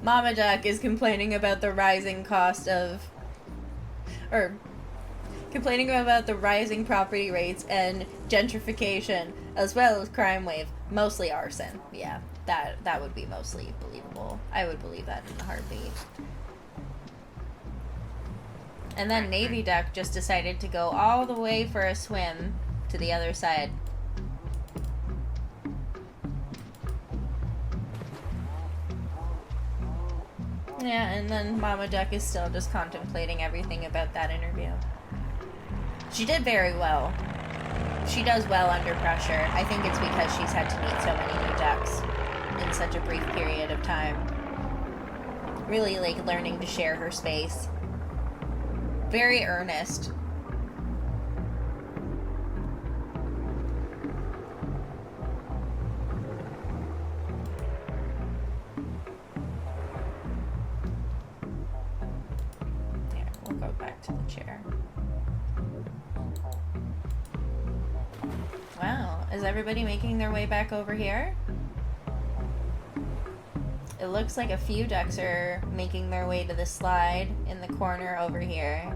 Mama Duck is complaining about the rising cost of, or complaining about the rising property rates and gentrification, as well as crime wave, mostly arson. Yeah, that would be mostly believable. I would believe that in a heartbeat. And then Navy Duck just decided to go all the way for a swim to the other side. Yeah, and then Mama Duck is still just contemplating everything about that interview. She did very well. She does well under pressure. I think it's because she's had to meet so many new ducks in such a brief period of time. Really, like, learning to share her space. Very earnest. Here, we'll go back to the chair. Wow, is everybody making their way back over here? It looks like a few ducks are making their way to the slide in the corner over here,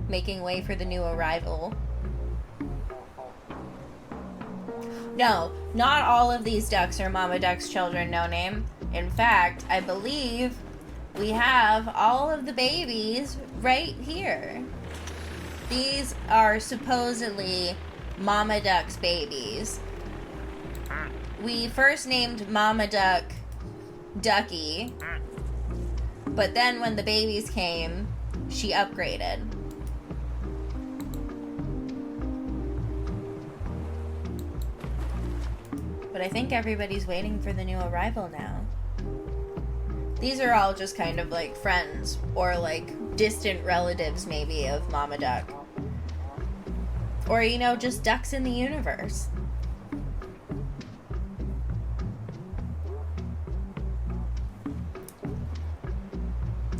making way for the new arrival. No, not all of these ducks are Mama Duck's children, no name. In fact, I believe we have all of the babies right here. These are supposedly Mama Duck's babies. We first named Mama Duck Ducky, but then when the babies came, she upgraded. But I think everybody's waiting for the new arrival now. These are all just kind of like friends or like distant relatives maybe of Mama Duck. Or, you know, just ducks in the universe.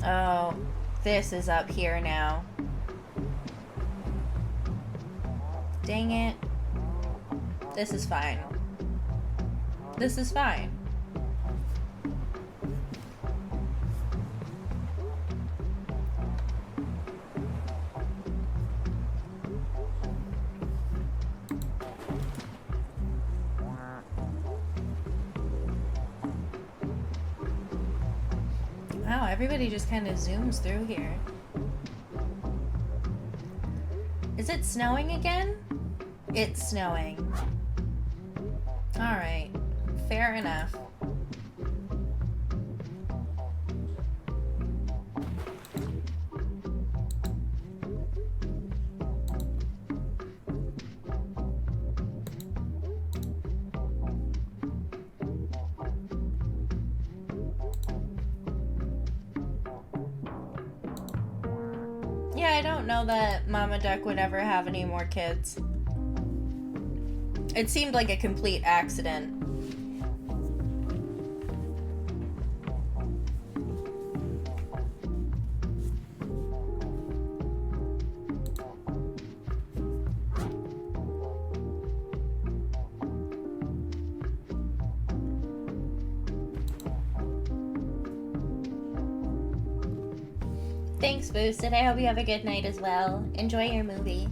Oh, this is up here now. Dang it. This is fine. This is fine. Wow, everybody just kind of zooms through here. Is it snowing again? It's snowing. Alright, fair enough. Yeah, I don't know that Mama Duck would ever have any more kids. It seemed like a complete accident. Thanks, Boosted. I hope you have a good night as well. Enjoy your movie.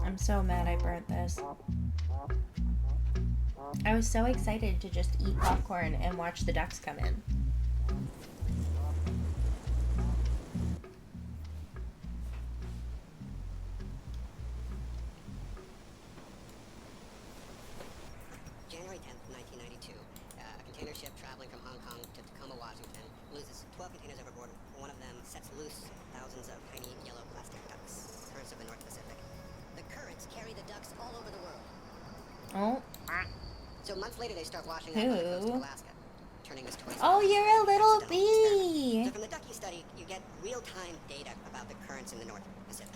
I'm so mad I burnt this. I was so excited to just eat popcorn and watch the ducks come in. January 10th, 1992. A container ship traveling from Hong Kong to Tacoma, Washington, loses 12 containers overboard. One of them sets loose thousands of tiny yellow plastic ducks, currents of the North Pacific. The currents carry the ducks all over the world. Oh. So months later, they start washing up on the coast of Who? Alaska, turning this twice. Oh, you're a little bee. bee. So from the ducky study, you get real-time data about the currents in the North Pacific.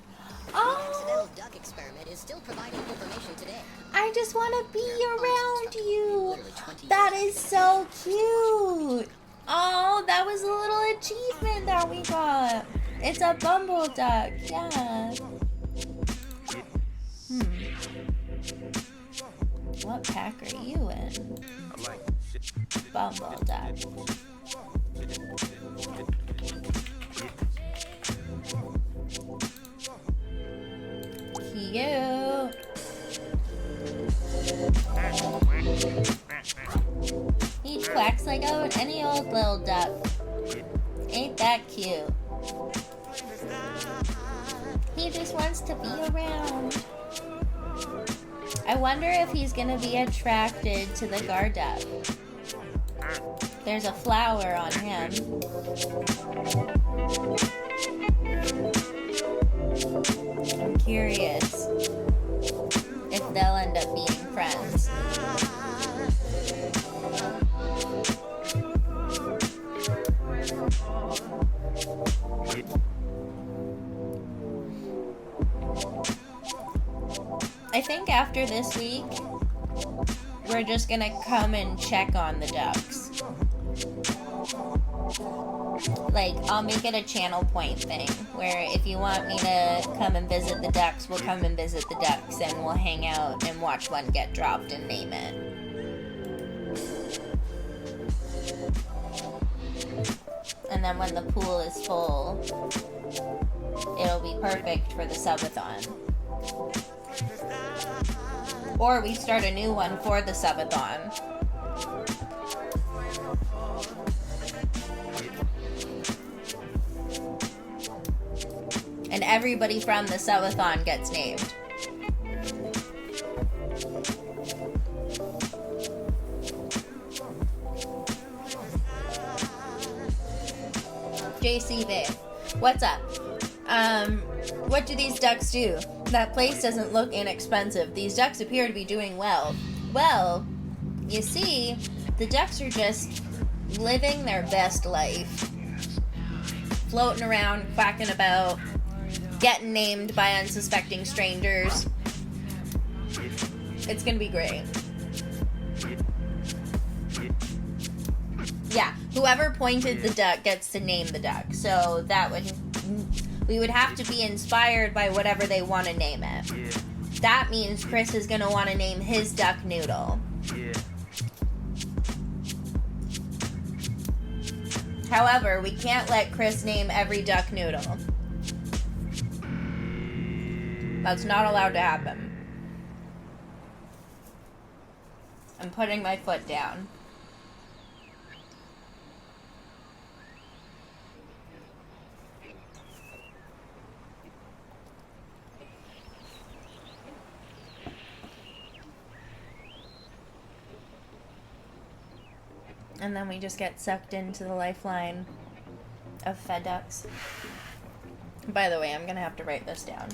Oh, accidental duck experiment is still providing information today. I just want to be around you. Literally 20 That years is so cute. Oh, that was a little achievement that we got. It's a bumble duck, yeah. What pack are you in? Bumble duck. Cute. He quacks like any old little duck. Ain't that cute? He just wants to be around. I wonder if he's gonna be attracted to the Garduck. There's a flower on him. I'm curious if they'll end up being friends. I think after this week, we're just gonna come and check on the ducks. Like, I'll make it a channel point thing, where if you want me to come and visit the ducks, we'll come and visit the ducks, and we'll hang out and watch one get dropped and name it. And then when the pool is full, it'll be perfect for the subathon. Or we start a new one for the subathon. And everybody from the subathon gets named. JC Babe, what's up? What do these ducks do? That place doesn't look inexpensive. These ducks appear to be doing well. Well, you see, the ducks are just living their best life. Floating around, quacking about, getting named by unsuspecting strangers. It's gonna be great. Yeah, whoever pointed the duck gets to name the duck. So we would have to be inspired by whatever they want to name it. Yeah. That means Chris is gonna want to name his duck Noodle. Yeah. However, we can't let Chris name every duck Noodle. That's not allowed to happen. I'm putting my foot down. And then we just get sucked into the lifeline of fed ducks. By the way, I'm gonna have to write this down.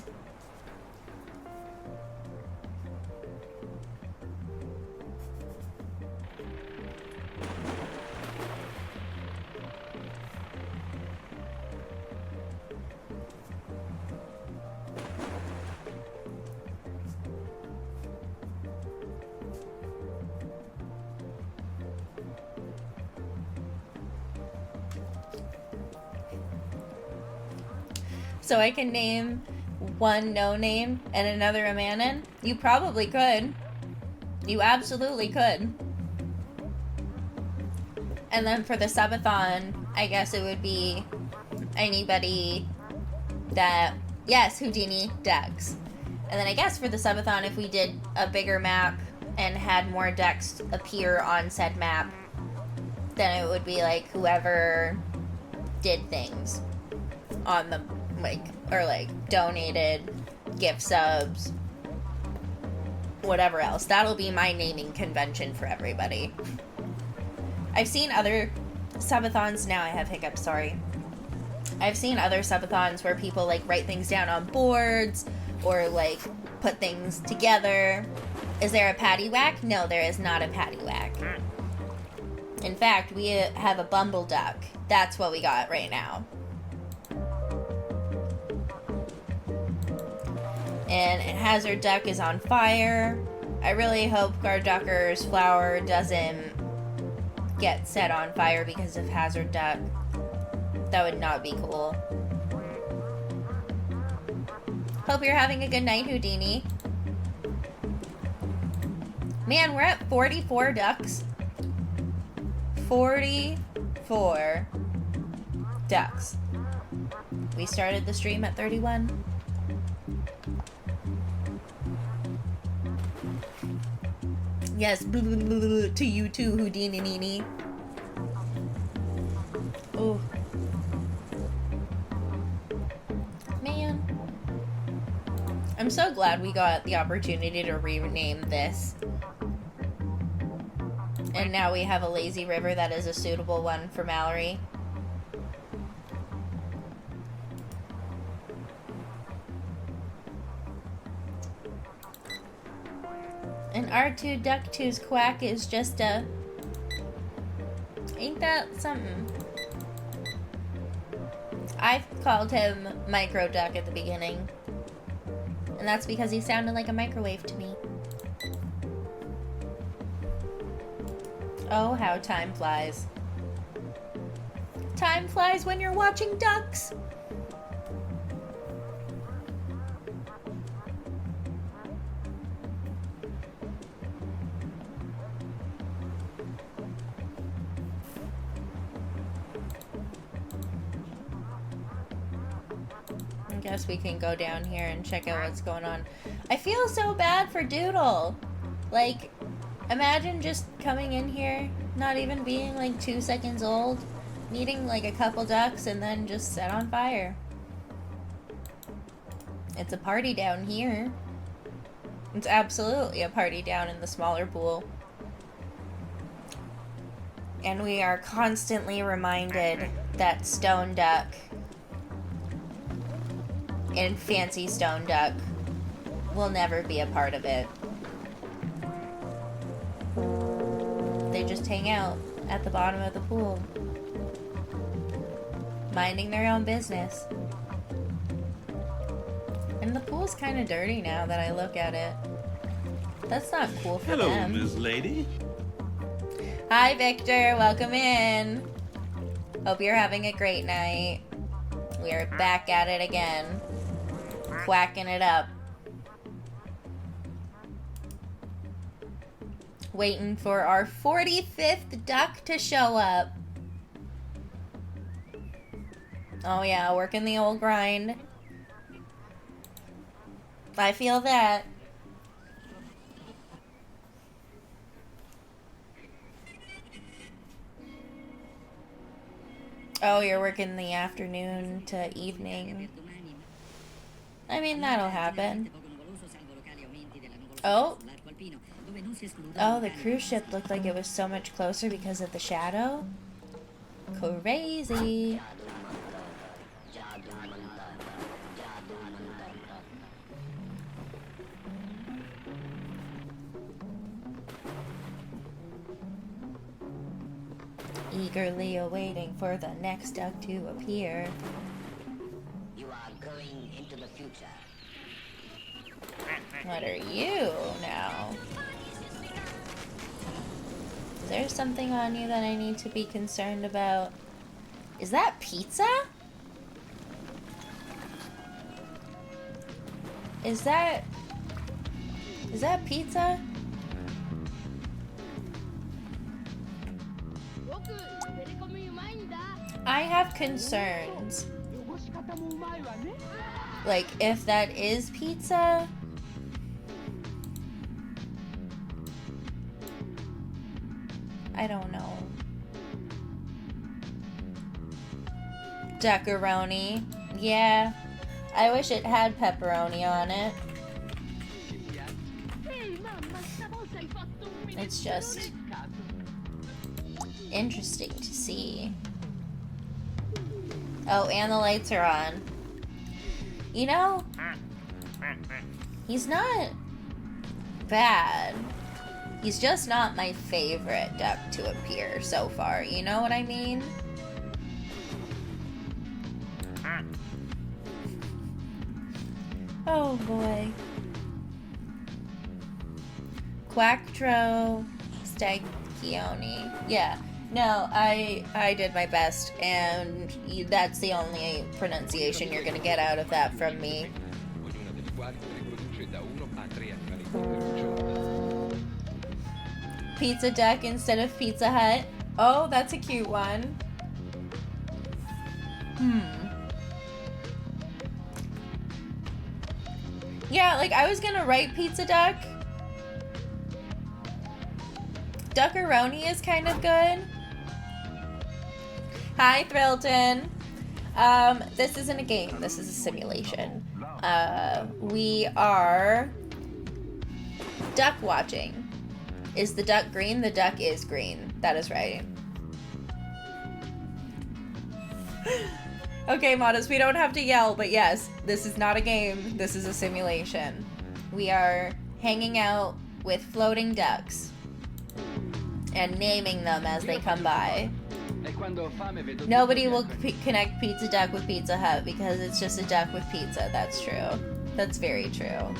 So I can name one no name and another a Manon? You probably could. You absolutely could. And then for the subathon, I guess it would be anybody that, yes, Houdini, ducks. And then I guess for the subathon, if we did a bigger map and had more ducks appear on said map, then it would be like whoever did things on the, donated gift subs, whatever else. That'll be my naming convention for everybody. I've seen other subathons, now I have hiccups, sorry. I've seen other subathons where people write things down on boards or put things together. Is there a patty whack? No, there is not a patty whack. In fact, we have a bumble duck. That's what we got right now. And Hazard Duck is on fire. I really hope Garducker's flower doesn't get set on fire because of Hazard Duck. That would not be cool. Hope you're having a good night, Houdini. Man, we're at 44 ducks. 44 ducks. We started the stream at 31. Yes, blah, blah, blah, blah, to you too, Houdini Nini. Oh. Man. I'm so glad we got the opportunity to rename this. And now we have a lazy river that is a suitable one for Mallory. And R2 Duck 2's quack is just a... Ain't that something? I called him Micro Duck at the beginning. And that's because he sounded like a microwave to me. Oh, how time flies. Time flies when you're watching ducks. I guess we can go down here and check out what's going on. I feel so bad for Doodle. Like, imagine just coming in here, not even being like 2 seconds old, needing like a couple ducks, and then just set on fire. It's a party down here. It's absolutely a party down in the smaller pool. And we are constantly reminded that Stone Duck and Fancy Stone Duck will never be a part of it. They just hang out at the bottom of the pool, minding their own business. And the pool's kind of dirty now that I look at it. That's not cool for them. Hello, Miss Lady. Hi, Victor. Welcome in. Hope you're having a great night. We are back at it again. Quacking it up. Waiting for our 45th duck to show up. Oh yeah, working the old grind. I feel that. Oh, you're working the afternoon to evening. I mean, that'll happen. Oh. Oh, the cruise ship looked like it was so much closer because of the shadow. Crazy. Eagerly awaiting for the next duck to appear. You are going into the future. What are you now? Is there something on you that I need to be concerned about? Is that pizza? Is that pizza? I have concerns. Like, if that is pizza, I don't know. Duckaroni. Yeah. I wish it had pepperoni on it. It's just interesting to see. Oh, and the lights are on. You know, he's not bad. He's just not my favorite duck to appear so far. You know what I mean? Oh boy. Quacktro Stagioni. Yeah. No, I did my best, and that's the only pronunciation you're gonna get out of that from me. Ognuna delle quali riproduce da 1 a 3 animali per giorno. Pizza Duck instead of Pizza Hut. Oh, that's a cute one. Yeah, like I was gonna write Pizza Duck. Duckaroni is kind of good. Hi, Thrillton. This isn't a game. This is a simulation. We are duck watching. Is the duck green? The duck is green. That is right. Okay, Modest, we don't have to yell, but yes, this is not a game. This is a simulation. We are hanging out with floating ducks and naming them as they come by. Nobody will connect Pizza Duck with Pizza Hut because it's just a duck with pizza. That's true. That's very true.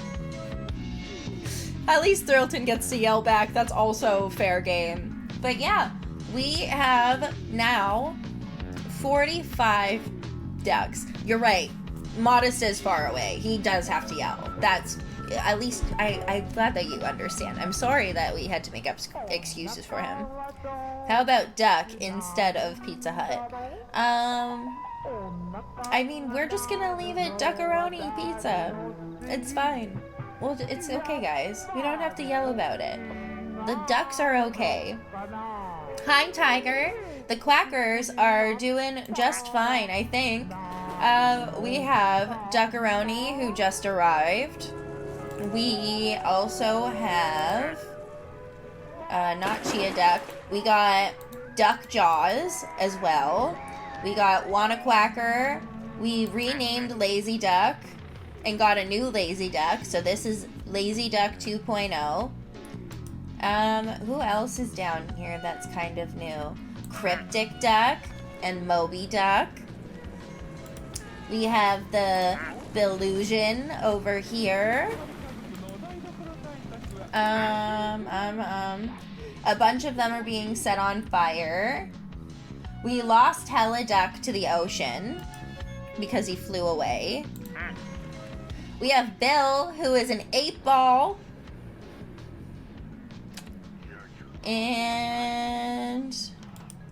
At least Thrillton gets to yell back. That's also fair game. But yeah, we have now 45 ducks. You're right. Modest is far away. He does have to yell. That's, at least, I'm glad that you understand. I'm sorry that we had to make up excuses for him. How about duck instead of Pizza Hut? I mean, we're just gonna leave it Duckaroni Pizza. It's fine. Well, it's okay, guys. We don't have to yell about it. The ducks are okay. Hi, Tiger. The quackers are doing just fine, I think. We have Duckaroni, who just arrived. We also have... not Chia Duck. We got Duck Jaws as well. We got Wanna Quacker. We renamed Lazy Duck and got a new Lazy Duck. So this is Lazy Duck 2.0. Who else is down here that's kind of new? Cryptic Duck and Moby Duck. We have the Illusion over here. A bunch of them are being set on fire. We lost Hella Duck to the ocean because he flew away. We have Bill, who is an 8-ball. And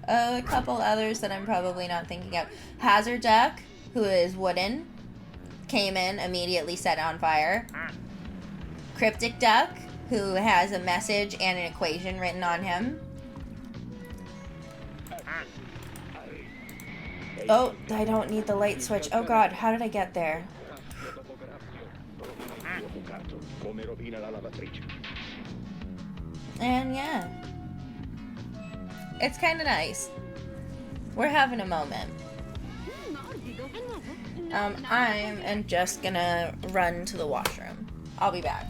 a couple others that I'm probably not thinking of. Hazard Duck, who is wooden, came in, immediately set on fire. Cryptic Duck, who has a message and an equation written on him. Oh, I don't need the light switch. Oh god, how did I get there? And yeah. It's kind of nice. We're having a moment. I'm just gonna run to the washroom. I'll be back.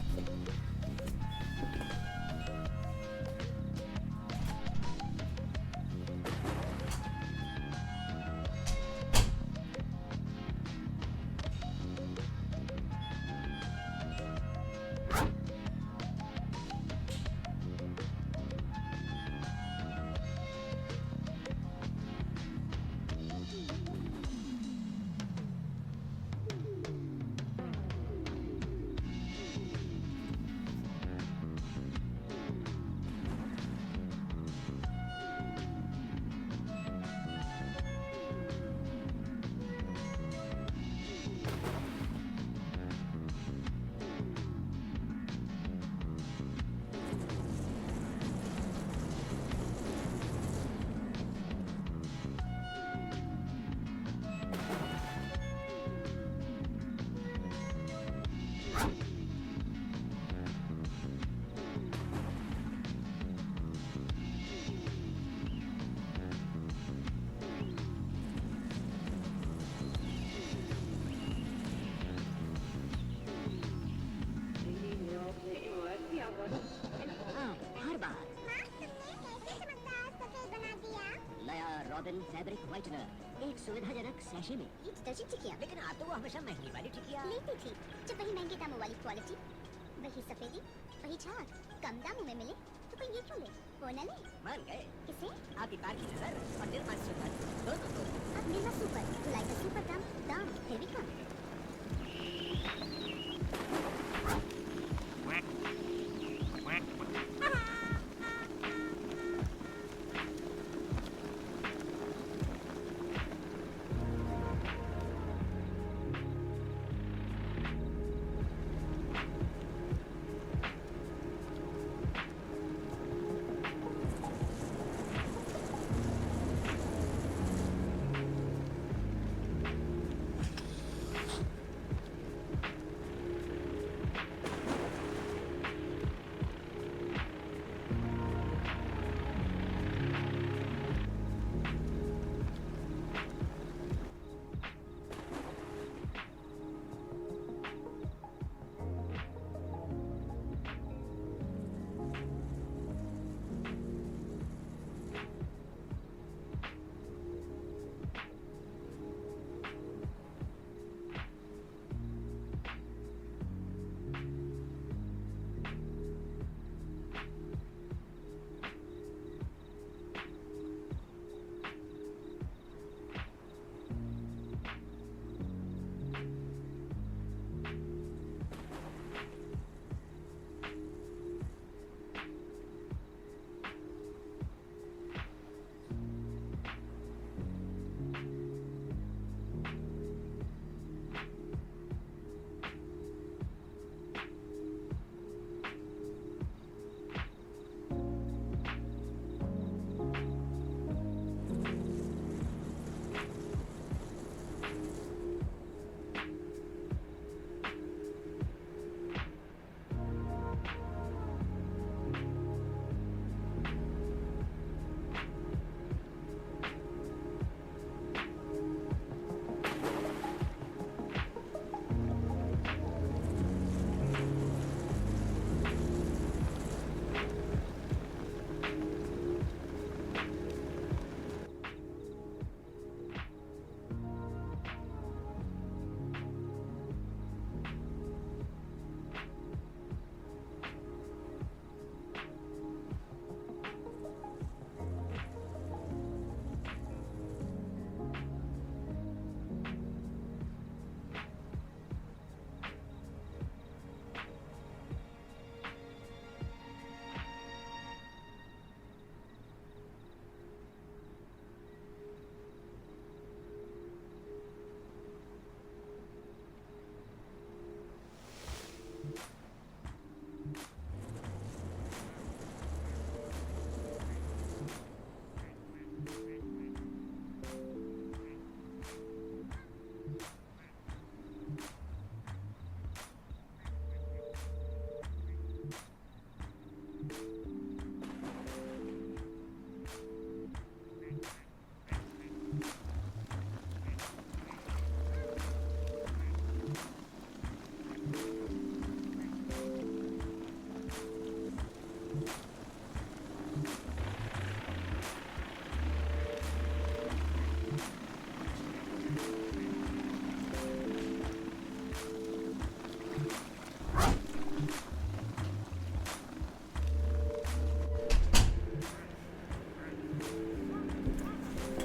Robin fabric whitener, एक सुविधाजनक sachet में। ये detergent टिकिया लेकिन आप तो वो हमेशा महंगी वाली टिकिया लेती थी। जब वही महंगे दामों वाली क्वालिटी, वही सफेदी, वही झाग कम दामों में मिले तो कोई ये क्यों ले? वो न ले। मान गए किसे? आपकी कार की नजर और निर्मा सुपर दोनों को। अब निर्मा सुपर, धुलाई का सुपर दाम फिर भी कम।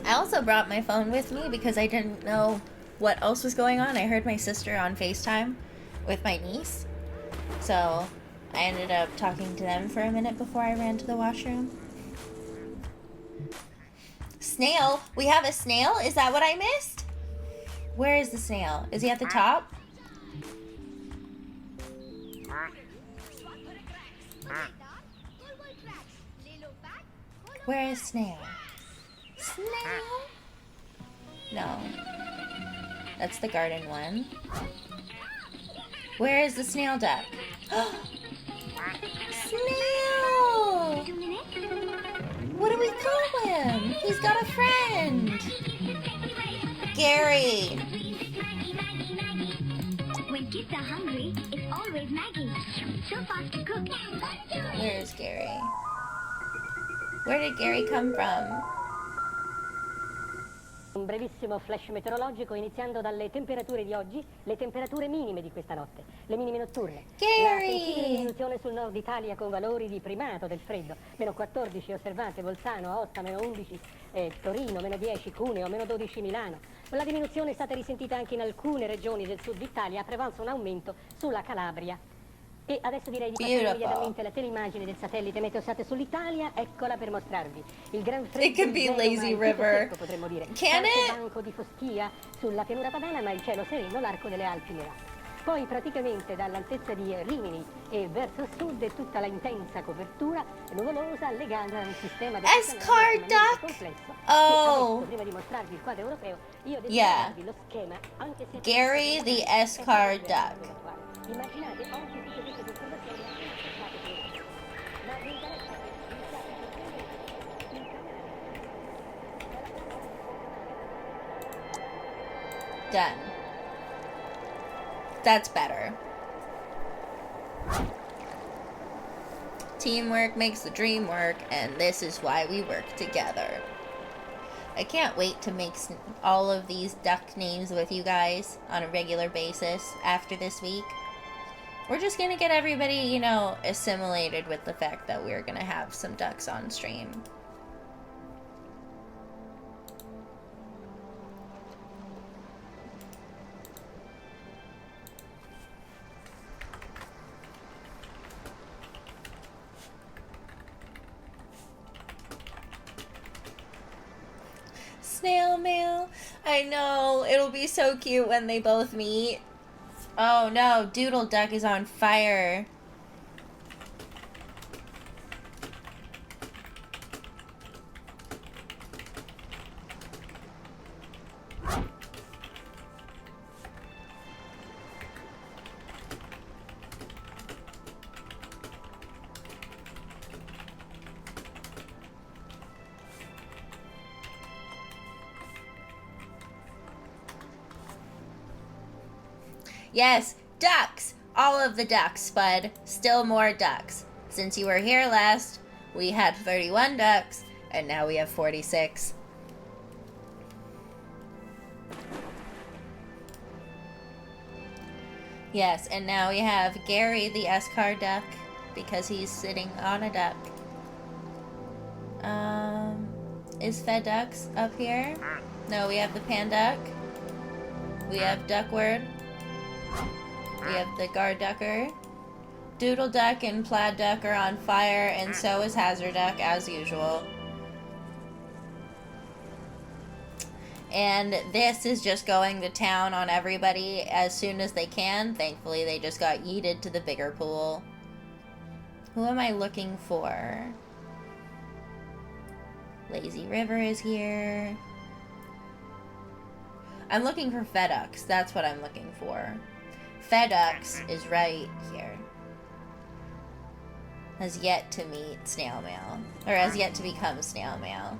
I also brought my phone with me because I didn't know what else was going on. I heard my sister on FaceTime with my niece. So I ended up talking to them for a minute before I ran to the washroom. Snail? We have a snail? Is that what I missed? Where is the snail? Is he at the top? Where is Snail? Snail? No. That's the garden one. Where is the snail duck? Snail! What do we call him? He's got a friend. Gary. When kids are hungry, it's always Maggie. So fast to cook. Where is Gary? Where did Gary come from? Un brevissimo flash meteorologico iniziando dalle temperature di oggi, le temperature minime di questa notte, le minime notturne. La sensibile Gary! diminuzione sul nord Italia con valori di primato del freddo, meno 14 osservate Bolzano, Aosta, meno 11 Torino, meno 10 Cuneo, meno 12 Milano. La diminuzione è stata risentita anche in alcune regioni del sud Italia, ha prevalso un aumento sulla Calabria. E adesso direi di passare Beautiful. immediatamente alla teleimmagine del satellite Meteosat sull'Italia, eccola per mostrarvi. Il gran It freddo could be inverno, ma Lazy il tutto River. secco, potremmo dire. Can Qualche it? banco di foschia sulla pianura padana, ma il cielo sereno, l'arco delle Alpi nerato. Poi praticamente dall'altezza di Rimini e verso sud è tutta la intensa copertura nuvolosa legata a un sistema di Escar duck? complesso. Oh. Adesso, prima di mostrarvi il quadro europeo, io devo Yeah. mostrarvi lo schema, anche se Gary the Escar duck. immaginate oggi tutte queste osservazioni ma vi interessa che iniziate a comprendere il canale. Done. That's better. Teamwork makes the dream work, and this is why we work together. I can't wait to make all of these duck names with you guys on a regular basis after this week. We're just gonna get everybody, you know, assimilated with the fact that we're gonna have some ducks on stream. Snail mail. I know. It'll be so cute when they both meet. Oh no, Doodle Duck is on fire. Yes, ducks! All of the ducks, Spud. Still more ducks. Since you were here last, we had 31 ducks, and now we have 46. Yes, and now we have Gary the Escar duck, because he's sitting on a duck. Is Fed Ducks up here? No, we have the Pan Duck. We have Duckward. We have the Guard Ducker. Doodle Duck and Plaid Duck are on fire, and so is Hazard Duck, as usual. And this is just going to town on everybody as soon as they can. Thankfully, they just got yeeted to the bigger pool. Who am I looking for? Lazy River is here. I'm looking for Feducks. That's what I'm looking for. Feducks is right here. Has yet to meet Snail Mail. Or has yet to become Snail Mail.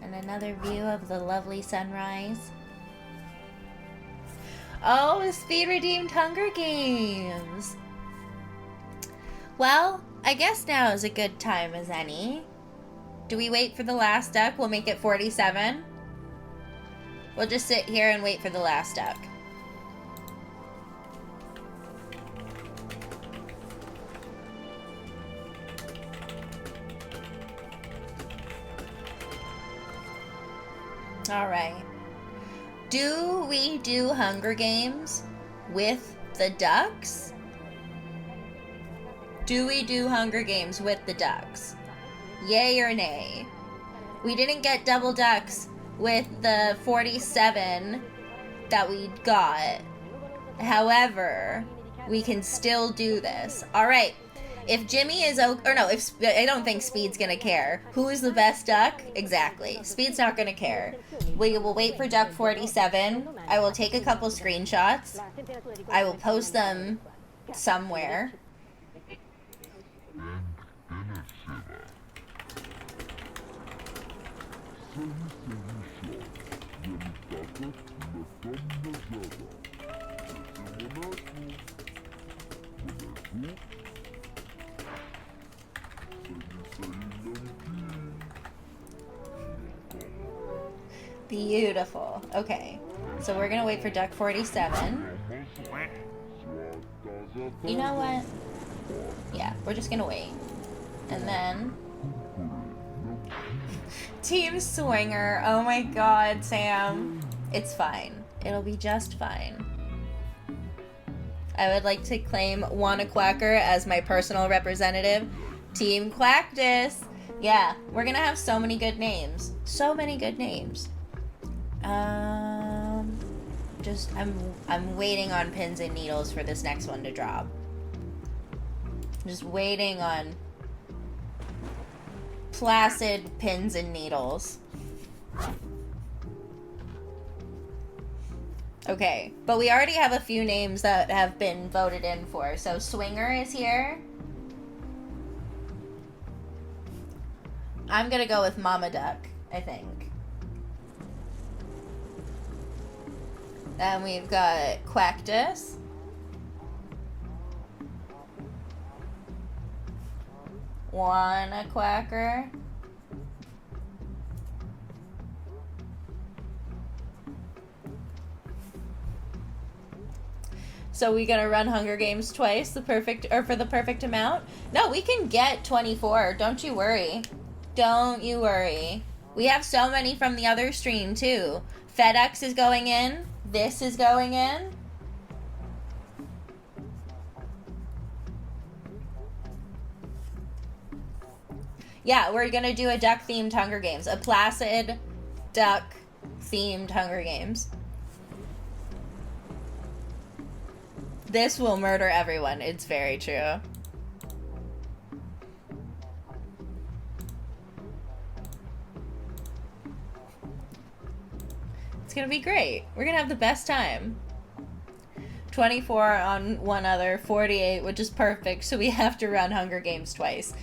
And another view of the lovely sunrise. Oh, Speed Redeemed Hunger Games! Well, I guess now is a good time as any. Do we wait for the last duck? We'll make it 47. We'll just sit here and wait for the last duck. Alright. Do we do Hunger Games with the ducks? Do we do Hunger Games with the ducks? Yay or nay? We didn't get double ducks with the 47 that we got. However, we can still do this. Alright. If Jimmy is I don't think Speed's gonna care. Who is the best duck? Exactly. Speed's not gonna care. We will wait for duck 47. I will take a couple screenshots. I will post them somewhere. Beautiful. Okay. So we're gonna wait for duck 47. You know what? Yeah, we're just gonna wait. And then... Team Swinger. Oh my god, Sam. It's fine. It'll be just fine. I would like to claim Wanna Quacker as my personal representative. Team Quacktus. Yeah, we're gonna have so many good names. So many good names. I'm waiting on pins and needles for this next one to drop. Just waiting on placid pins and needles. Okay, but we already have a few names that have been voted in for. So Swinger is here. I'm gonna go with Mama Duck, I think. Then we've got Quactus. Wanna Quacker. So we gonna run Hunger Games twice, for the perfect amount? No, we can get 24. Don't you worry. Don't you worry. We have so many from the other stream too. FedEx is going in. This is going in. Yeah, we're gonna do a duck-themed Hunger Games. A placid duck-themed Hunger Games. This will murder everyone. It's very true. It's gonna be great. We're gonna have the best time. 24 on one other, 48, which is perfect, so we have to run Hunger Games twice.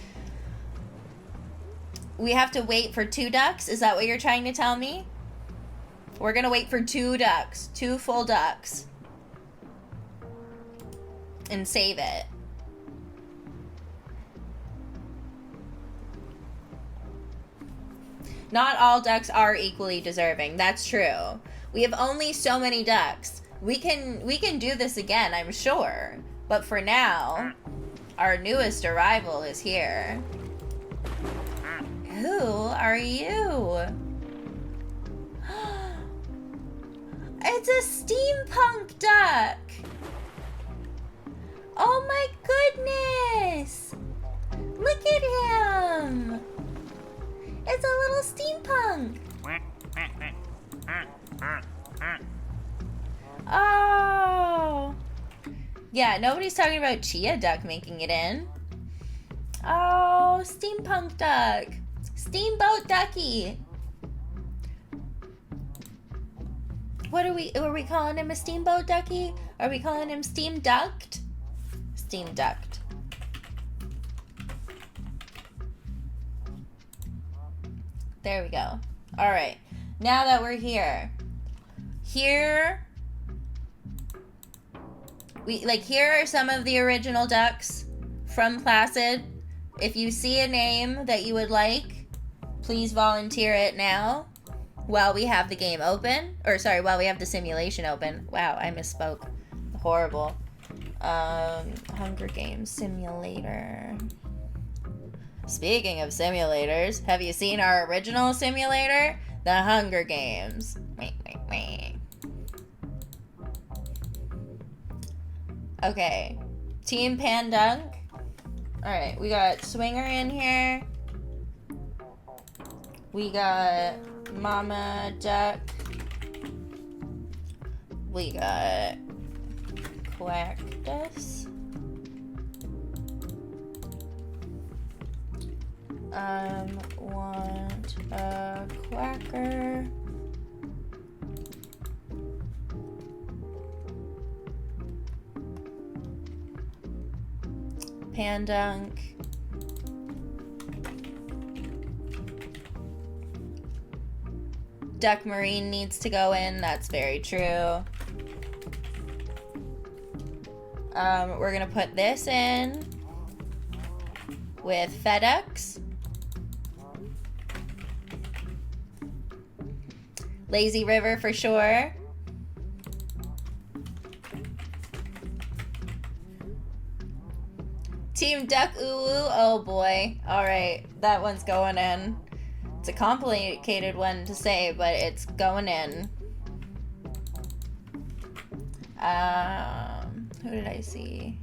We have to wait for 2 ducks? Is that what you're trying to tell me? We're gonna wait for 2 ducks. 2 full ducks. And save it. Not all ducks are equally deserving. That's true. We have only so many ducks. We can do this again, I'm sure. But for now, our newest arrival is here. Who are you? It's a steampunk duck. Oh my goodness! Look at him! It's a little steampunk! Oh! Yeah, nobody's talking about Chia Duck making it in. Oh, steampunk duck! Steamboat ducky! What are we calling him, a steamboat ducky? Are we calling him steam ducked? Steam ducked. There we go. All right. Now that we're here, here are some of the original ducks from Placid. If you see a name that you would like, please volunteer it now while we have the game open. Or sorry, while we have the simulation open. Wow, I misspoke. Horrible. Hunger Games simulator. Speaking of simulators, have you seen our original simulator? The Hunger Games. Okay. Team Pandunk. Alright, we got Swinger in here. We got Mama Duck. We got Quactus. Want a quacker. Pandunk. Duck Marine needs to go in. That's very true. We're gonna put this in with FedEx. Lazy River for sure. Team Duck Uwu, oh boy. Alright, that one's going in. It's a complicated one to say, but it's going in. Who did I see?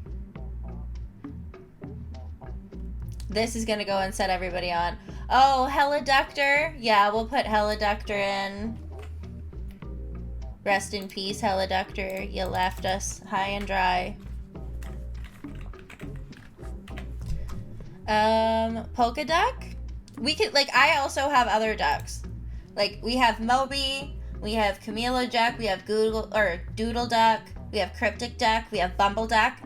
This is gonna go and set everybody on. Oh, Heliductor. Yeah, we'll put Heliductor in. Rest in peace, Heliductor. You left us high and dry. Polka Duck? We could, like, I also have other ducks. Like, we have Moby, we have Camilo Duck, we have Doodle Duck, we have Cryptic Duck, we have Bumble Duck.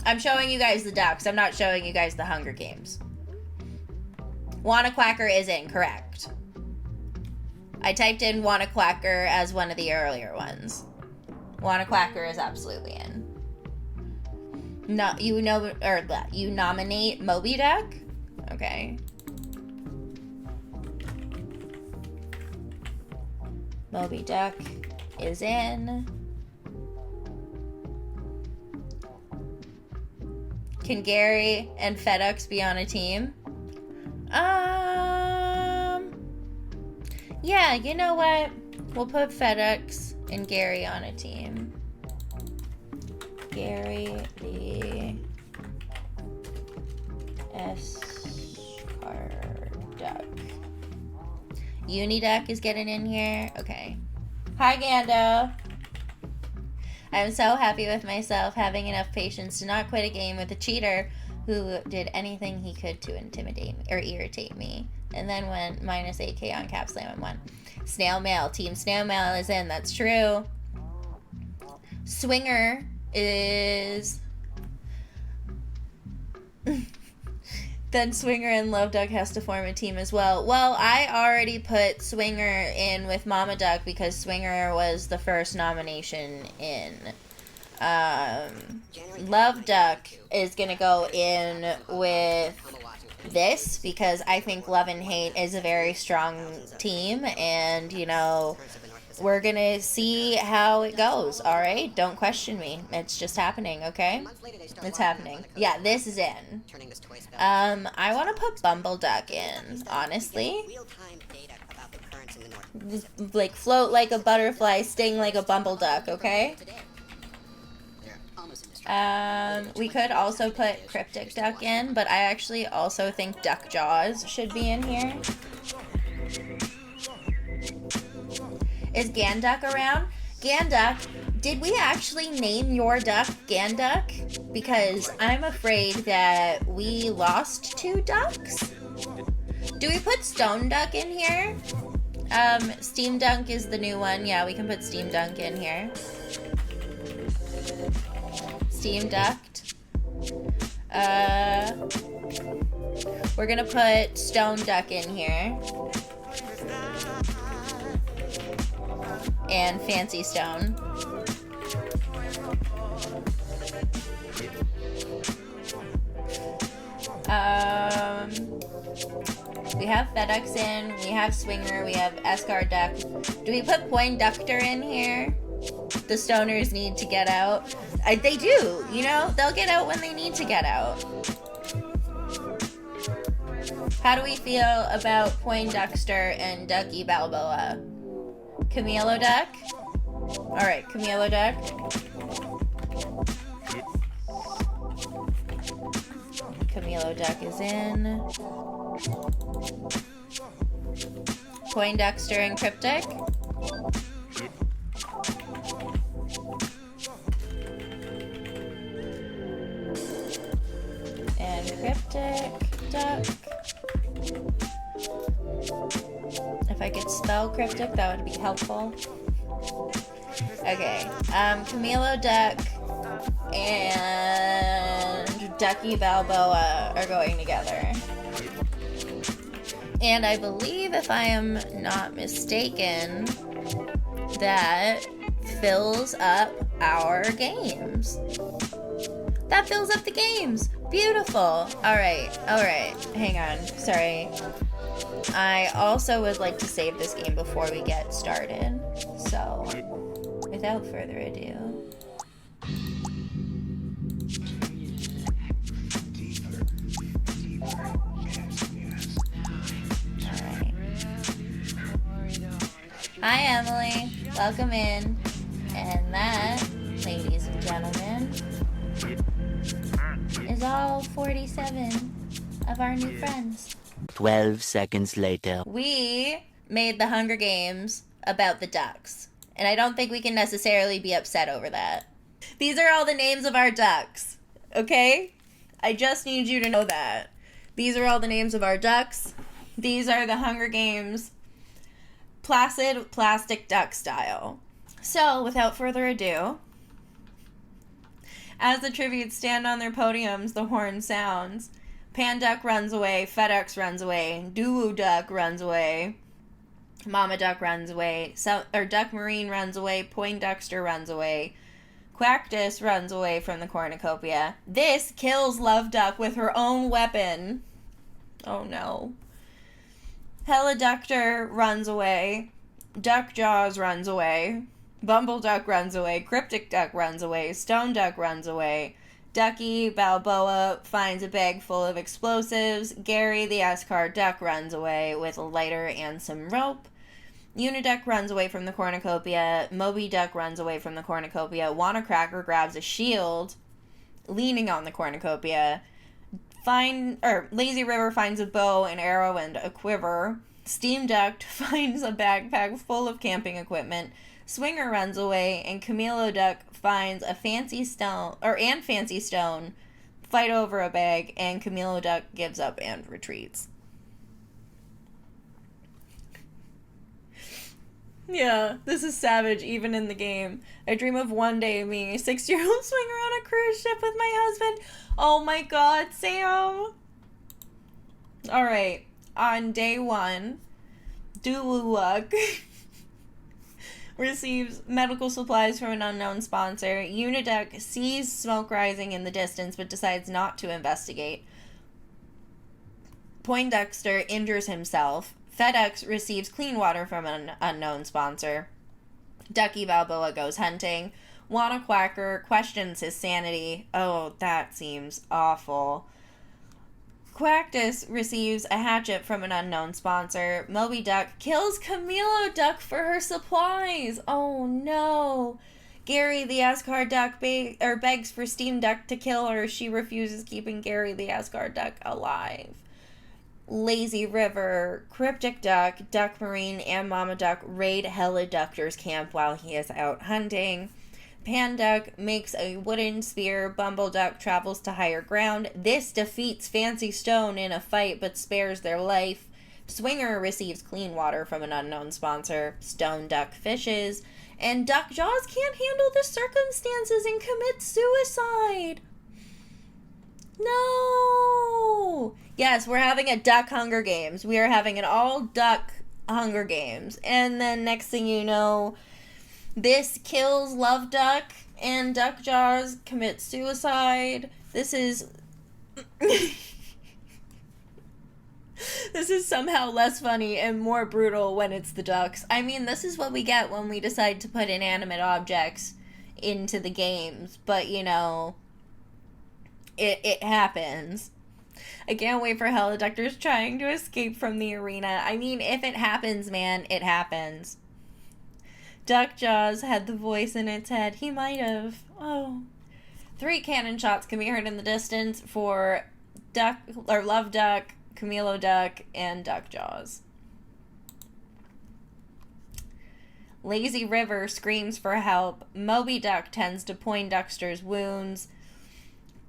I'm showing you guys the ducks. I'm not showing you guys the Hunger Games. Wanna Quacker is incorrect. I typed in Wanna Quacker as one of the earlier ones. Wanna Quacker is absolutely in. No, you nominate Moby Duck? Okay. Moby Duck is in. Can Gary and FedEx be on a team? Yeah, you know what? We'll put FedEx and Gary on a team. Gary the Escar Duck. Uniduck is getting in here. Okay. Hi, Gando. I'm so happy with myself having enough patience to not quit a game with a cheater who did anything he could to intimidate me or irritate me. And then went minus 8k on Cap Slam and won. Snail Mail. Team Snail Mail is in. That's true. Swinger is... Then Swinger and Love Duck has to form a team as well. Well, I already put Swinger in with Mama Duck because Swinger was the first nomination in. Love Duck is going to go in with this because I think Love and Hate is a very strong team and, you know, we're going to see how it goes, all right? Don't question me. It's just happening, okay? It's happening. Yeah, this is in. I want to put Bumble Duck in, honestly. Like, float like a butterfly, sting like a bumble duck, okay? We could also put Cryptic Duck in, but I actually also think Duck Jaws should be in here. Is Ganduck around? Ganduck, did we actually name your duck Ganduck? Because I'm afraid that we lost 2 ducks. Do we put Stone Duck in here? Steam Dunk is the new one. Yeah, we can put Steam Dunk in here. Steam Ducked. We're gonna put Stone Duck in here. And Fancy Stone. We have FedEx in, we have Swinger, we have Escar Duck. Do we put Poindexter in here? The stoners need to get out. They do, you know? They'll get out when they need to get out. How do we feel about Poindexter and Ducky Balboa? Camilo Duck? Alright, Camilo Duck. Camilo Duck is in. Poindexter and Cryptic. And Cryptic Duck. If I could spell Cryptic, that would be helpful. Okay, Camilo Duck and Ducky Balboa are going together. And I believe, if I am not mistaken, that fills up our games. That fills up the games. Beautiful. All right. Hang on. Sorry. I also would like to save this game before we get started. So, without further ado. Alright. Hi, Emily. Welcome in. And that, ladies and gentlemen, is all 47 of our new friends. 12 seconds later. We made the Hunger Games about the ducks, and I don't think we can necessarily be upset over that. These are all the names of our ducks, okay? I just need you to know that. These are all the names of our ducks. These are the Hunger Games placid plastic duck style. So, without further ado, as the tributes stand on their podiums, the horn sounds. Pan Duck runs away, FedEx runs away, Doo Duck runs away, Mama Duck runs away, Duck Marine runs away, Poindexter runs away, Quactus runs away from the cornucopia. This kills Love Duck with her own weapon. Oh no. Heliductor runs away, Duck Jaws runs away, Bumble Duck runs away, Cryptic Duck runs away, Stone Duck runs away, Ducky Balboa finds a bag full of explosives, Gary the Escar Duck runs away with a lighter and some rope, Uniduck runs away from the cornucopia, Moby Duck runs away from the cornucopia, Wanna-Cracker grabs a shield, leaning on the cornucopia, Lazy River finds a bow, an arrow, and a quiver, Steam Duck finds a backpack full of camping equipment, Swinger runs away, and Camilo Duck finds a fancy stone, fight over a bag, and Camilo Duck gives up and retreats. Yeah, this is savage even in the game. I dream of one day being a 6-year-old swinger on a cruise ship with my husband. Oh my god, Sam! Alright, on day 1, Duluwuk receives medical supplies from an unknown sponsor. Uniduck sees smoke rising in the distance but decides not to investigate. Poindexter injures himself. FedEx receives clean water from an unknown sponsor. Ducky Balboa goes hunting. Wanna-Quacker questions his sanity. Oh, that seems awful. Quactus receives a hatchet from an unknown sponsor. Moby Duck kills Camilo Duck for her supplies. Oh no. Gary the Asgard Duck begs for Steam Duck to kill her. She refuses, keeping Gary the Asgard Duck alive. Lazy River, Cryptic Duck, Duck Marine, and Mama Duck raid Heliductor's camp while he is out hunting. Pan Duck makes a wooden spear. Bumble Duck travels to higher ground. This defeats Fancy Stone in a fight but spares their life. Swinger receives clean water from an unknown sponsor. Stone Duck fishes. And Duck Jaws can't handle the circumstances and commits suicide. No! Yes, we're having a Duck Hunger Games. We are having an all-Duck Hunger Games. And then next thing you know, this kills Love Duck, and Duck Jaws commits suicide. This is... this is somehow less funny and more brutal when it's the ducks. I mean, this is what we get when we decide to put inanimate objects into the games. But, you know, it happens. I can't wait for Heliductors trying to escape from the arena. I mean, if it happens, man, it happens. Duck Jaws had the voice in its head. He might have. Oh. 3 cannon shots can be heard in the distance for Love Duck, Camilo Duck, and Duck Jaws. Lazy River screams for help. Moby Duck tends to Poindexter's wounds.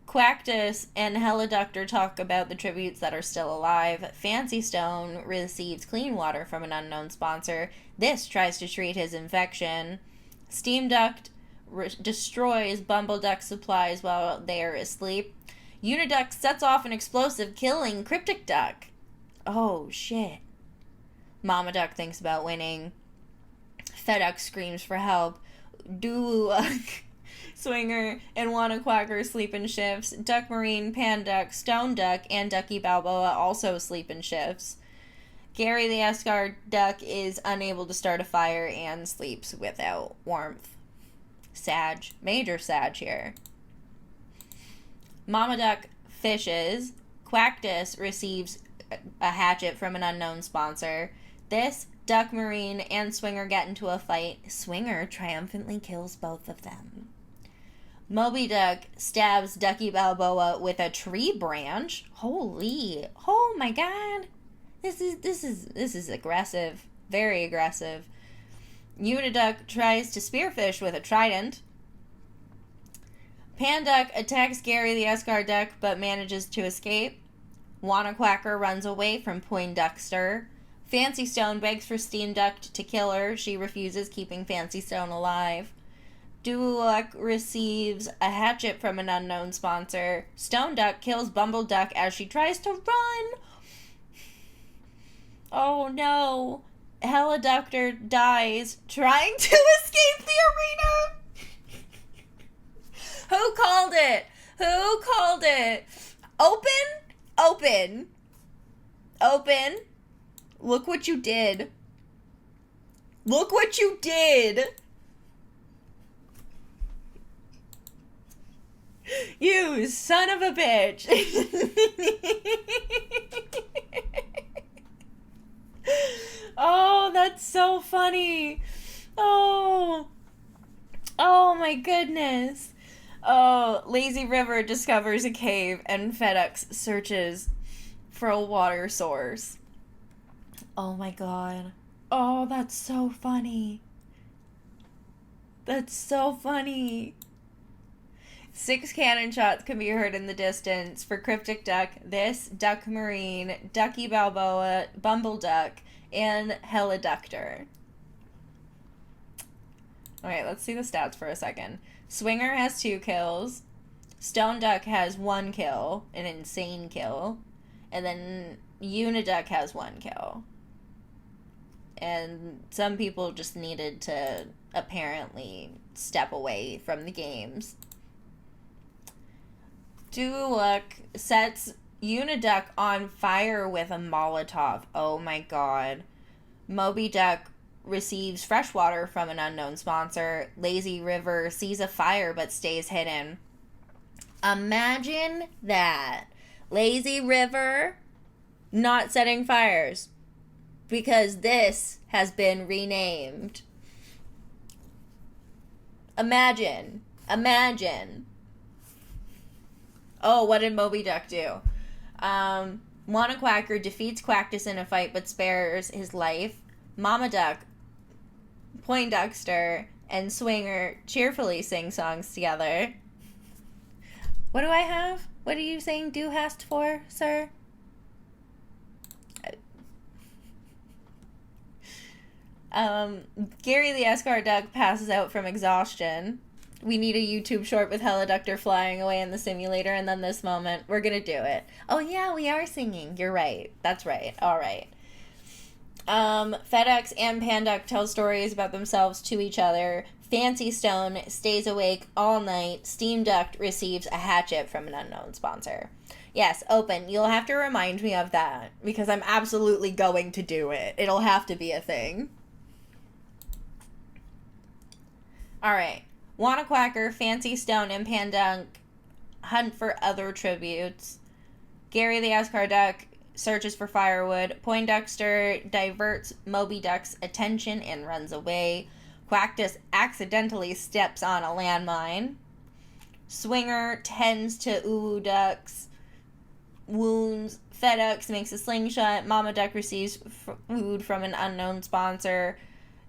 Quactus and Heliductor talk about the tributes that are still alive. Fancy Stone receives clean water from an unknown sponsor. This tries to treat his infection. Steam Duck destroys Bumble Duck supplies while they are asleep. Uniduck sets off an explosive, killing Cryptic Duck. Oh, shit. Mama Duck thinks about winning. FedEx screams for help. Duluwuk Swinger and Wanna Quacker sleep in shifts. Duck Marine, Pan Duck, Stone Duck, and Ducky Balboa also sleep in shifts. Gary the Escar Duck is unable to start a fire and sleeps without warmth. Sag. Major Sag here. Mama Duck fishes. Quactus receives a hatchet from an unknown sponsor. This, Duck Marine and Swinger get into a fight. Swinger triumphantly kills both of them. Moby Duck stabs Ducky Balboa with a tree branch. Holy, oh my god. This is aggressive. Very aggressive. Uniduck tries to spearfish with a trident. Panduck attacks Gary the Escar Duck but manages to escape. Wanna Quacker runs away from Poindexter. Fancy Stone begs for Steam Duck to kill her. She refuses, keeping Fancy Stone alive. Duck receives a hatchet from an unknown sponsor. Stone Duck kills Bumble Duck as she tries to run. Oh no. Heliductor dies trying to escape the arena. Who called it? Who called it? Open? Open. Open. Look what you did. Look what you did. You son of a bitch. Oh, that's so funny. Oh. Oh my goodness. Oh, Lazy River discovers a cave and FedEx searches for a water source. Oh my god. Oh, that's so funny. That's so funny. 6 cannon shots can be heard in the distance for Cryptic Duck, this, Duck Marine, Ducky Balboa, Bumble Duck, and Heliductor. Alright, let's see the stats for a second. Swinger has 2 kills. Stone Duck has 1 kill, an insane kill. And then Uniduck has 1 kill. And some people just needed to apparently step away from the games. Duck sets Uniduck on fire with a Molotov. Oh my god. Moby Duck receives fresh water from an unknown sponsor. Lazy River sees a fire but stays hidden. Imagine that. Lazy River not setting fires because this has been renamed. Imagine. Oh, what did Moby Duck do? Wanna Quacker defeats Quactus in a fight but spares his life. Mama Duck, Poindexter, and Swinger cheerfully sing songs together. What do I have? What are you saying do hast for, sir? Gary the Escar Duck passes out from exhaustion. We need a YouTube short with Heliductor flying away in the simulator, and then this moment. We're gonna do it. Oh yeah, we are singing. You're right. That's right. All right. FedEx and Panduck tell stories about themselves to each other. Fancy Stone stays awake all night. Steam Duck receives a hatchet from an unknown sponsor. Yes, open. You'll have to remind me of that, because I'm absolutely going to do it. It'll have to be a thing. Alright. Wanna Quacker, Fancy Stone, and Panduck hunt for other tributes. Gary the Escar Duck searches for firewood. Poindexter diverts Moby Duck's attention and runs away. Quactus accidentally steps on a landmine. Swinger tends to SOOO Duck's wounds. FedEx makes a slingshot. Mama Duck receives food from an unknown sponsor.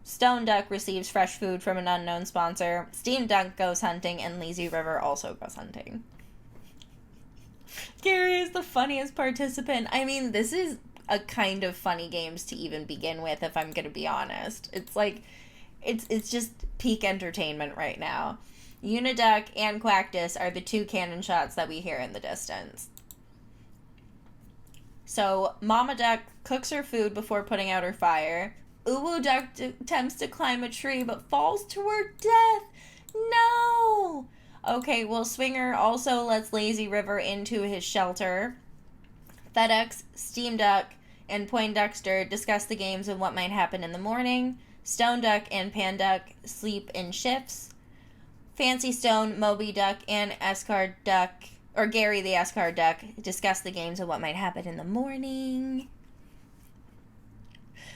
Stone Duck receives fresh food from an unknown sponsor. Steam Duck goes hunting, and Lazy River also goes hunting. Gary is the funniest participant. I mean, this is a kind of funny games to even begin with, if I'm gonna be honest. It's like, it's just peak entertainment right now. Uniduck and Quactus are the 2 cannon shots that we hear in the distance. So, Mama Duck cooks her food before putting out her fire. Uwu Duck attempts to climb a tree but falls to her death. No! Okay, well, Swinger also lets Lazy River into his shelter. FedEx, Steam Duck, and Poindexter discuss the games and what might happen in the morning. Stone Duck and Pan Duck sleep in shifts. Fancy Stone, Moby Duck, and Escar Duck, or Gary the Escar Duck, discuss the games and what might happen in the morning.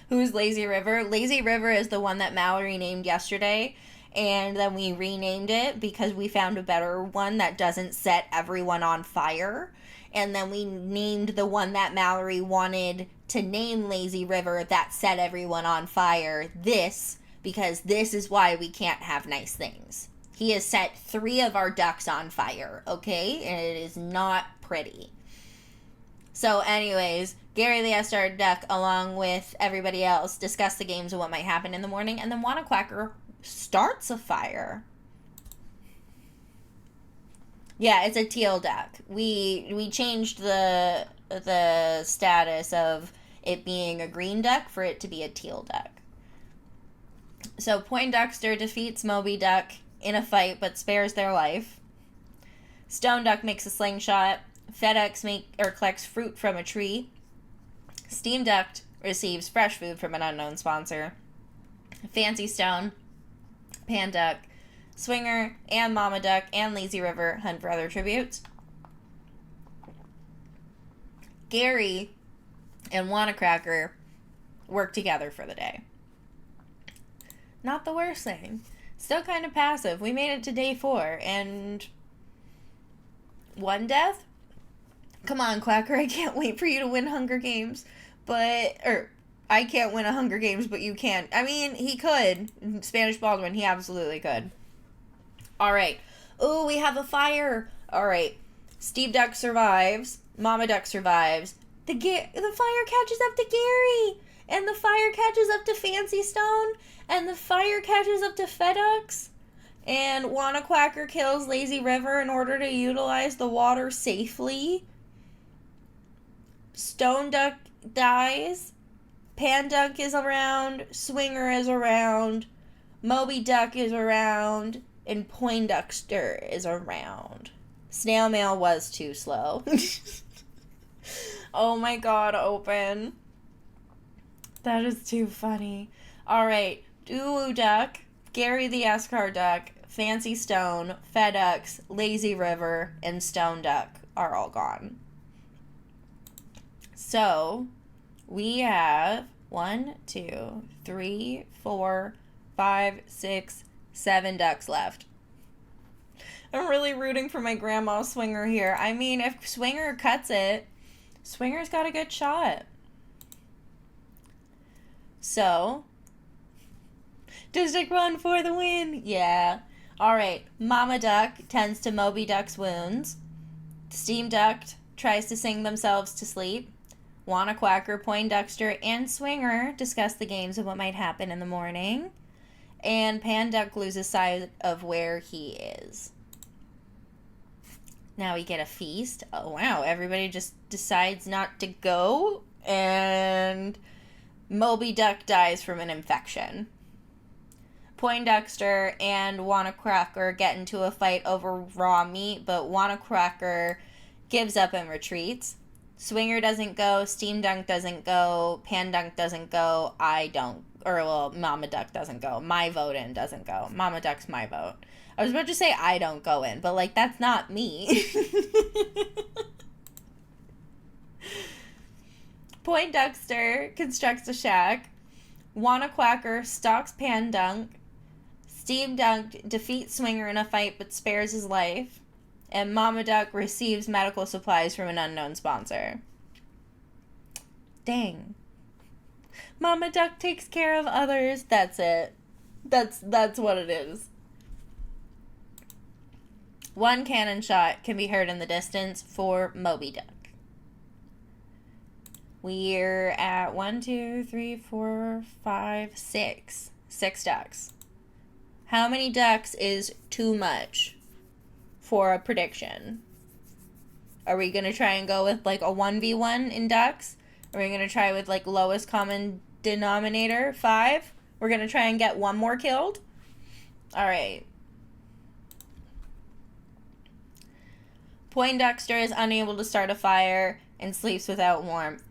Who's Lazy River? Lazy River is the one that Mallory named yesterday, and then we renamed it because we found a better one that doesn't set everyone on fire. And then we named the one that Mallory wanted to name Lazy River that set everyone on fire this, because this is why we can't have nice things. He has set 3 of our ducks on fire, okay? And it is not pretty. So anyways, Gary the Escar Duck, along with everybody else, discuss the games and what might happen in the morning, and then Wanna Quacker starts a fire. Yeah, it's a teal duck. We changed the status of it being a green duck for it to be a teal duck. So Poindexter defeats Moby Duck in a fight but spares their life. Stone Duck makes a slingshot. FedEx collects fruit from a tree. Steam Duck receives fresh food from an unknown sponsor. Fancy Stone, Pan Duck, Swinger, and Mama Duck, and Lazy River hunt for other tributes. Gary and Wanna Cracker work together for the day. Not the worst thing. Still kind of passive. We made it to day 4, and 1 death? Come on, Quacker, I can't wait for you to win Hunger Games. I can't win a Hunger Games, but you can. I mean, he could. Spanish Baldwin, he absolutely could. Alright. Ooh, we have a fire. Alright. Steve Duck survives. Mama Duck survives. The fire catches up to Gary. And the fire catches up to Fancy Stone. And the fire catches up to FedEx. And Wanna Quacker kills Lazy River in order to utilize the water safely. Stone Duck dies. Pan Duck is around. Swinger is around. Moby Duck is around. And Poindexter is around. Snail Mail was too slow. Oh my god, open. That is too funny. Alright, SOOO Duck, Gary the Escar Duck, Fancy Stone, FedEx, Lazy River, and Stone Duck are all gone. So, we have 1, 2, 3, 4, 5, 6, 7 ducks left. I'm really rooting for my grandma Swinger here. I mean, if Swinger cuts it, Swinger's got a good shot. So, District 1 for the win. Yeah. Alright, Mama Duck tends to Moby Duck's wounds. Steam Duck tries to sing themselves to sleep. Wanna Quacker, Poindexter, and Swinger discuss the games of what might happen in the morning. And Pan Duck loses sight of where he is. Now we get a feast. Oh, wow. Everybody just decides not to go. And Moby Duck dies from an infection. Poindexter and Wanna Cracker get into a fight over raw meat, but Wanna Cracker gives up and retreats. Swinger doesn't go, Steam Duck doesn't go, Pan Duck doesn't go, Mama Duck doesn't go. My vote in doesn't go. Mama Duck's my vote. I was about to say I don't go in, but, like, that's not me. Poindexter constructs a shack. Wanna Quacker stalks Pan Duck. Steam Duck defeats Swinger in a fight but spares his life. And Mama Duck receives medical supplies from an unknown sponsor. Dang. Mama Duck takes care of others. That's it. That's what it is. One cannon shot can be heard in the distance for Moby Duck. We're at 1, 2, 3, 4, 5, 6. 6 ducks. How many ducks is too much for a prediction? Are we going to try and go with like a 1v1 in ducks? Are we going to try with like lowest common denominator, 5? We're going to try and get one more killed? Alright. Poindexter is unable to start a fire and sleeps without warmth.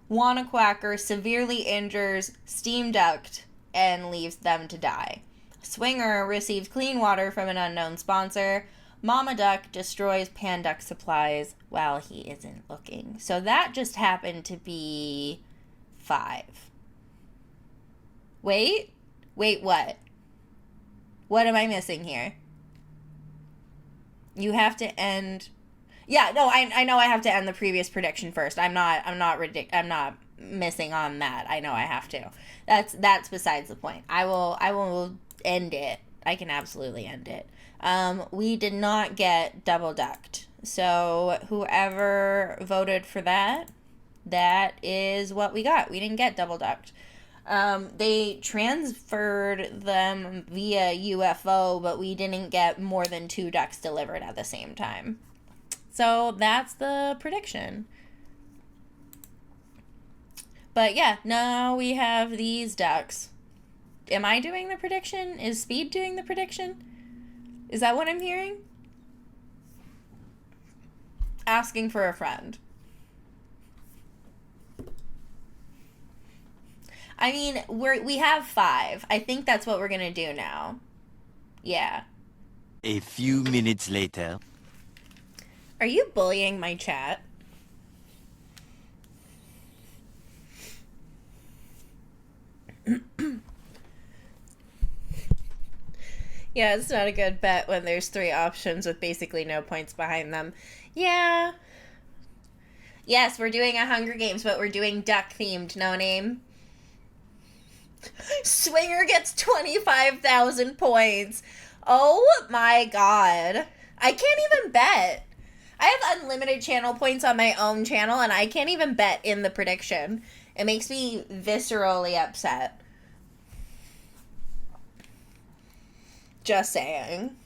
Wanna-Quacker severely injures Steam Duct and leaves them to die. Swinger receives clean water from an unknown sponsor. Mama Duck destroys Pan Duck supplies while he isn't looking. So that just happened to be 5. Wait, what? What am I missing here? You have to end... Yeah, no, I know I have to end the previous prediction first. I'm not missing on that. I know I have to. That's besides the point. I will end it. I can absolutely end it. We did not get double ducked. So whoever voted for that is what we got. We didn't get double ducked. They transferred them via UFO, but we didn't get more than 2 ducks delivered at the same time. So that's the prediction. But yeah, now we have these ducks. Am I doing the prediction? Is Speed doing the prediction? Is that what I'm hearing? Asking for a friend. I mean, we have 5. I think that's what we're gonna do now. Yeah. A few minutes later. Are you bullying my chat? Yeah, it's not a good bet when there's 3 options with basically no points behind them. Yeah. Yes, we're doing a Hunger Games, but we're doing duck-themed, no name. Swinger gets 25,000 points. Oh my god. I can't even bet. I have unlimited channel points on my own channel, and I can't even bet in the prediction. It makes me viscerally upset. Just saying.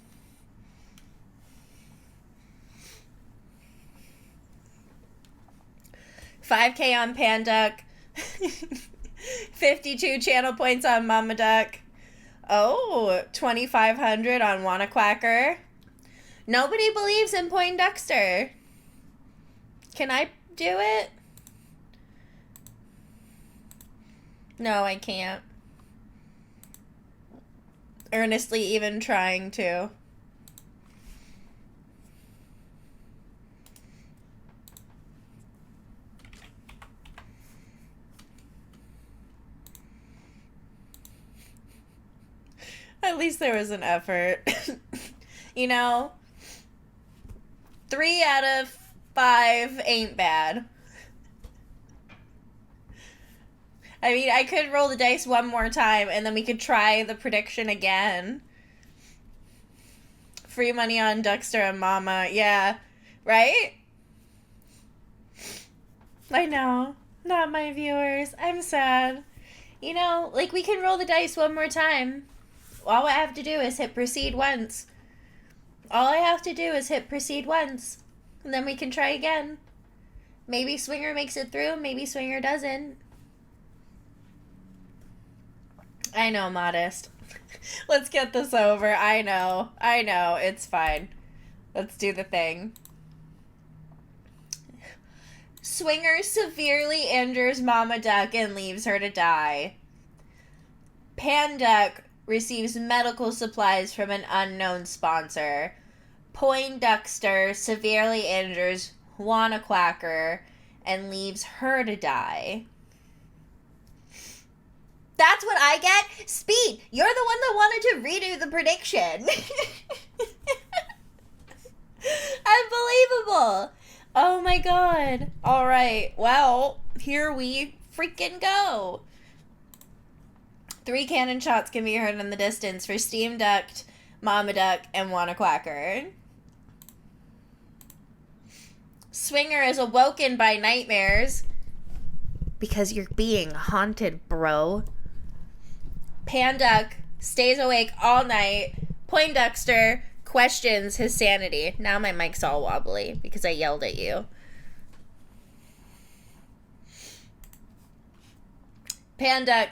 $5K on Pan Duck. 52 channel points on Mama Duck. Oh, 2,500 on Wanna-Quacker. Nobody believes in Poindexter. Can I do it? No, I can't. Earnestly even trying to. At least there was an effort. You know, 3 out of 5 ain't bad. I mean, I could roll the dice one more time, and then we could try the prediction again. Free money on Duckster and Mama. Yeah, right? I know. Not my viewers. I'm sad. You know, like, we can roll the dice one more time. All I have to do is hit proceed once. All I have to do is hit proceed once. And then we can try again. Maybe Swinger makes it through. Maybe Swinger doesn't. I know, Modest. Let's get this over. I know. It's fine. Let's do the thing. Swinger severely injures Mama Duck and leaves her to die. Pan Duck receives medical supplies from an unknown sponsor. Poindexter severely injures Wanna-Quacker and leaves her to die. That's what I get? Speed, you're the one that wanted to redo the prediction. Unbelievable. Oh my god. Alright, well, here we freaking go. 3 cannon shots can be heard in the distance for Steam Duct, Mama Duck, and Wanna-Quacker. Swinger is awoken by nightmares. Because you're being haunted, bro. Pan Duck stays awake all night. Poindexter questions his sanity. Now my mic's all wobbly because I yelled at you. Pan Duck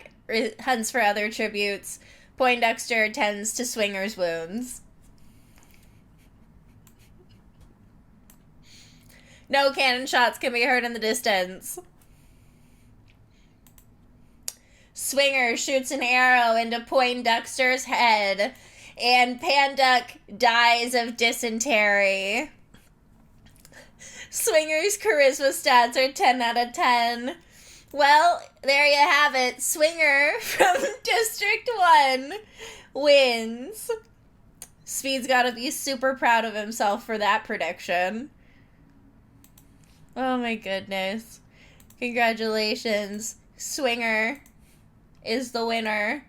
hunts for other tributes. Poindexter tends to Swinger's wounds. No cannon shots can be heard in the distance. Swinger shoots an arrow into Poindexter's head, and Panduck dies of dysentery. Swinger's charisma stats are 10 out of 10. Well, there you have it. Swinger from District 1 wins. Speed's gotta be super proud of himself for that prediction. Oh my goodness. Congratulations. Swinger is the winner.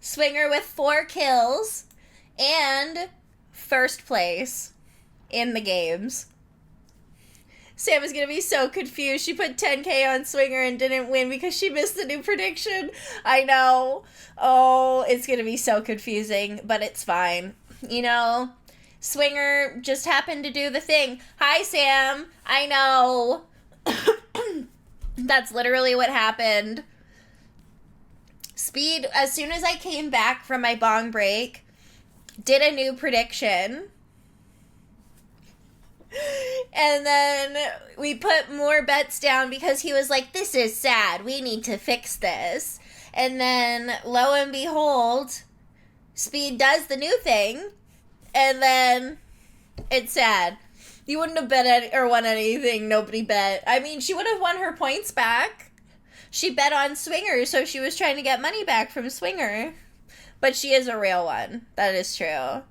Swinger with 4 kills and first place in the games. Sam is going to be so confused. She put 10K on Swinger and didn't win because she missed the new prediction. I know. Oh, it's going to be so confusing, but it's fine. You know, Swinger just happened to do the thing. Hi, Sam. I know. That's literally what happened. Speed, as soon as I came back from my bong break, did a new prediction. And then we put more bets down because he was like, this is sad. We need to fix this. And then, lo and behold, Speed does the new thing. And then it's sad. You wouldn't have bet or won anything. Nobody bet. I mean, she would have won her points back. She bet on Swinger, so she was trying to get money back from Swinger. But she is a real one. That is true.